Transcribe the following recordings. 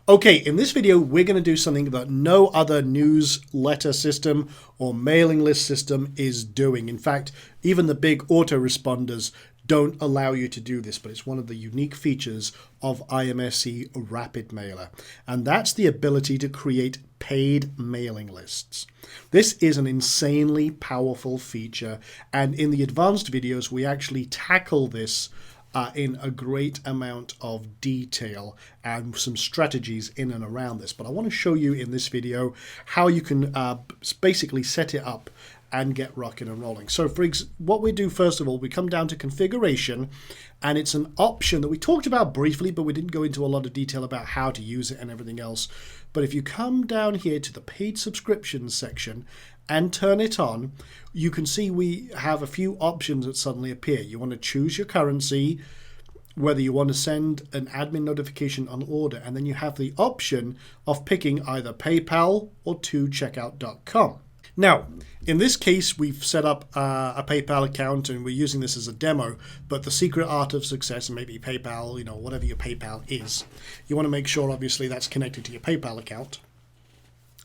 Okay, in this video, we're going to do something that no other newsletter system or mailing list system is doing. In fact, even the big autoresponders don't allow you to do this, but it's one of the unique features of IMSC Rapid Mailer, and that's the ability to create paid mailing lists. This is an insanely powerful feature, and in the advanced videos, we actually tackle this in a great amount of detail and some strategies in and around this. But I want to show you in this video how you can basically set it up and get rocking and rolling. So what we do first of all, we come down to configuration, and it's an option that we talked about briefly, but we didn't go into a lot of detail about how to use it and everything else. But if you come down here to the paid subscriptions section and turn it on, you can see we have a few options that suddenly appear. You want to choose your currency, whether you want to send an admin notification on order, and then you have the option of picking either PayPal or 2checkout.com. Now, in this case, we've set up a PayPal account and we're using this as a demo, but the secret art of success, and maybe PayPal, whatever your PayPal is, you want to make sure obviously that's connected to your PayPal account.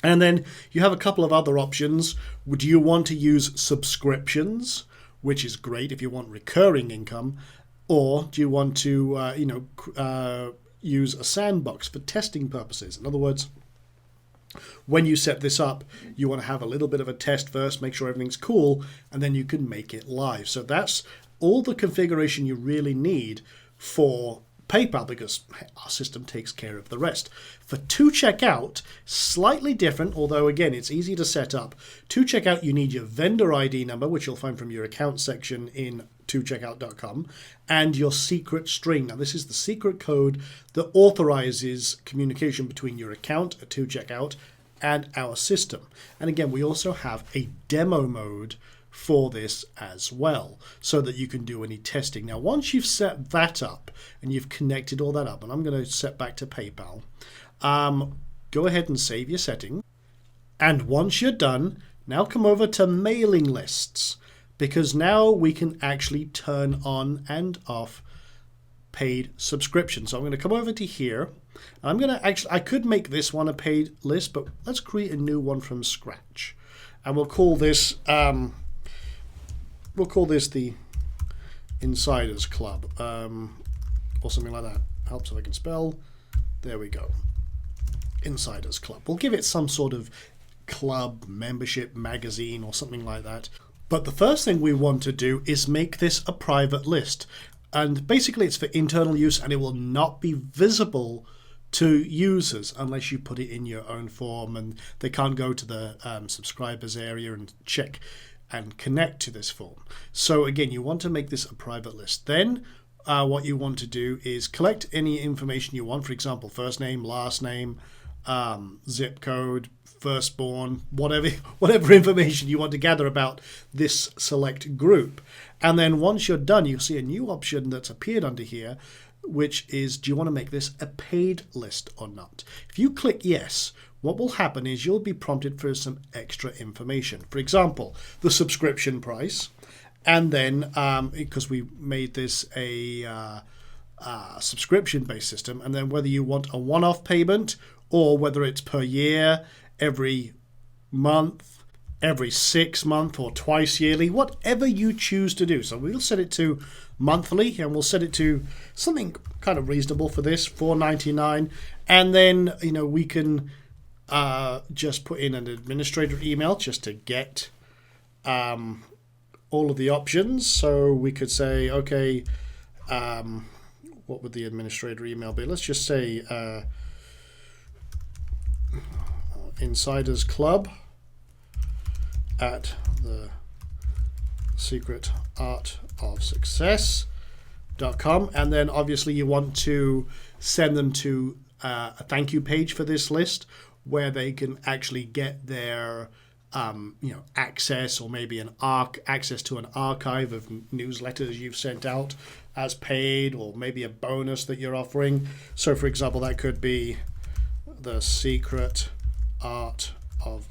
And then you have a couple of other options. Do you want to use subscriptions, which is great if you want recurring income, or do you want to use a sandbox for testing purposes? In other words, when you set this up, you want to have a little bit of a test first, make sure everything's cool, and then you can make it live. So that's all the configuration you really need for PayPal, because our system takes care of the rest. For 2Checkout, slightly different, although again, it's easy to set up. 2Checkout, you need your vendor ID number, which you'll find from your account section in 2checkout.com, and your secret string. Now, this is the secret code that authorizes communication between your account at 2Checkout and our system. And again, we also have a demo mode for this as well, so that you can do any testing. Now, once you've set that up and you've connected all that up, and I'm going to set back to PayPal, go ahead and save your setting. And once you're done, now come over to mailing lists, because now we can actually turn on and off paid subscription. So I'm going to come over to here. I'm going to I could make this one a paid list, but let's create a new one from scratch, and we'll call this the Insiders Club, or something like that. Helps if I can spell. There we go. Insiders Club. We'll give it some sort of club, membership, magazine, or something like that. But the first thing we want to do is make this a private list. And basically it's for internal use, and it will not be visible to users unless you put it in your own form, and they can't go to the subscribers area and check and connect to this form. So again, you want to make this a private list. Then what you want to do is collect any information you want. For example, first name, last name, zip code, firstborn, whatever information you want to gather about this select group. And then once you're done, you'll see a new option that's appeared under here, which is, do you want to make this a paid list or not? If you click yes, what will happen is you'll be prompted for some extra information. For example, the subscription price, and then because we made this a subscription-based system, and then whether you want a one-off payment or whether it's per year, every month, every 6 months, or twice yearly, whatever you choose to do. So we'll set it to monthly, and we'll set it to something kind of reasonable for this, $4.99, and then we can just put in an administrator email just to get all of the options. So we could say, okay, what would the administrator email be? Let's just say Insiders Club at the secret art of success.com, and then obviously you want to send them to a thank you page for this list, where they can actually get their access, or maybe access to an archive of newsletters you've sent out as paid, or maybe a bonus that you're offering. So for example, that could be the secret art of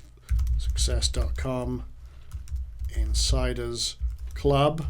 success.com Insiders Club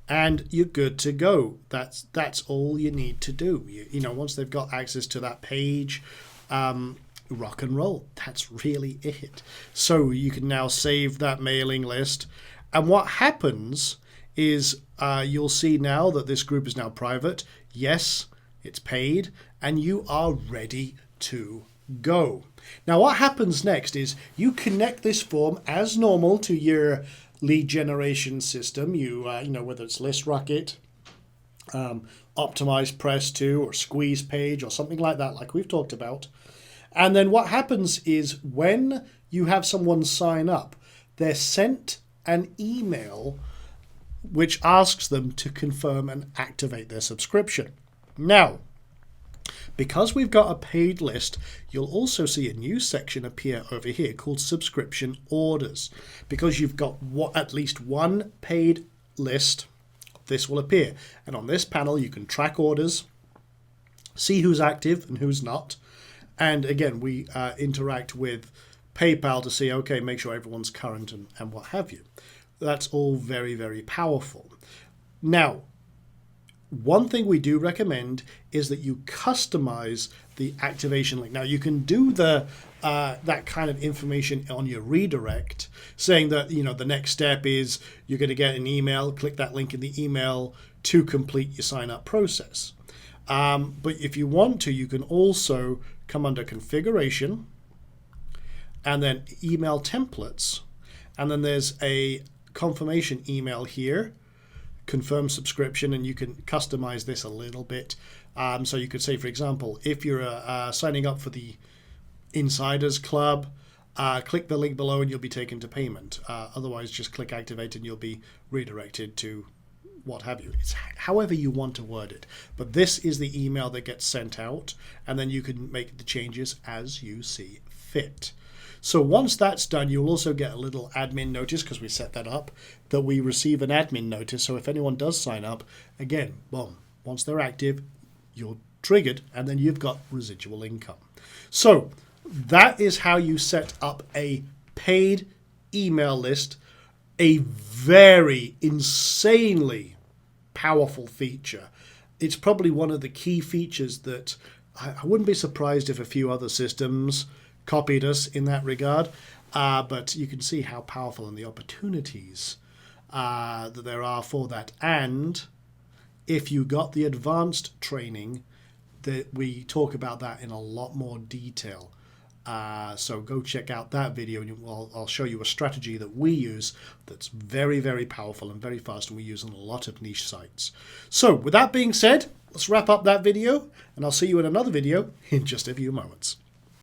and you're good to go. That's all you need to do. You know, once they've got access to that page, rock and roll. That's really it. So you can now save that mailing list. And what happens is you'll see now that this group is now private. Yes, it's paid, and you are ready to go. Now what happens next is you connect this form as normal to your lead generation system. You know, whether it's ListRocket, Optimize Press2 or Squeeze Page or something like that, like we've talked about. And then what happens is when you have someone sign up, they're sent an email which asks them to confirm and activate their subscription. Now, because we've got a paid list, you'll also see a new section appear over here called subscription orders. Because you've got at least one paid list, this will appear. And on this panel, you can track orders, see who's active and who's not. And again, we interact with PayPal to see, okay, make sure everyone's current and what have you. That's all very, very powerful. Now, one thing we do recommend is that you customize the activation link. Now, you can do that kind of information on your redirect, saying that, you know, the next step is you're going to get an email, click that link in the email to complete your sign up process. But if you want to, you can also come under configuration and then email templates. And then there's a confirmation email here, confirm subscription, and you can customize this a little bit. So you could say, for example, if you're signing up for the Insiders Club, click the link below and you'll be taken to payment. Otherwise, just click activate and you'll be redirected to what have you. It's however you want to word it. But this is the email that gets sent out, and then you can make the changes as you see fit. So once that's done, you'll also get a little admin notice, because we set that up, that we receive an admin notice. So if anyone does sign up, again, boom, once they're active, you're triggered, and then you've got residual income. So that is how you set up a paid email list, a very insanely powerful feature. It's probably one of the key features that I wouldn't be surprised if a few other systems copied us in that regard, but you can see how powerful and the opportunities that there are for that. And if you got the advanced training, that we talk about that in a lot more detail. So go check out that video, and I'll show you a strategy that we use that's very, very powerful and very fast, and we use on a lot of niche sites. So with that being said, let's wrap up that video, and I'll see you in another video in just a few moments.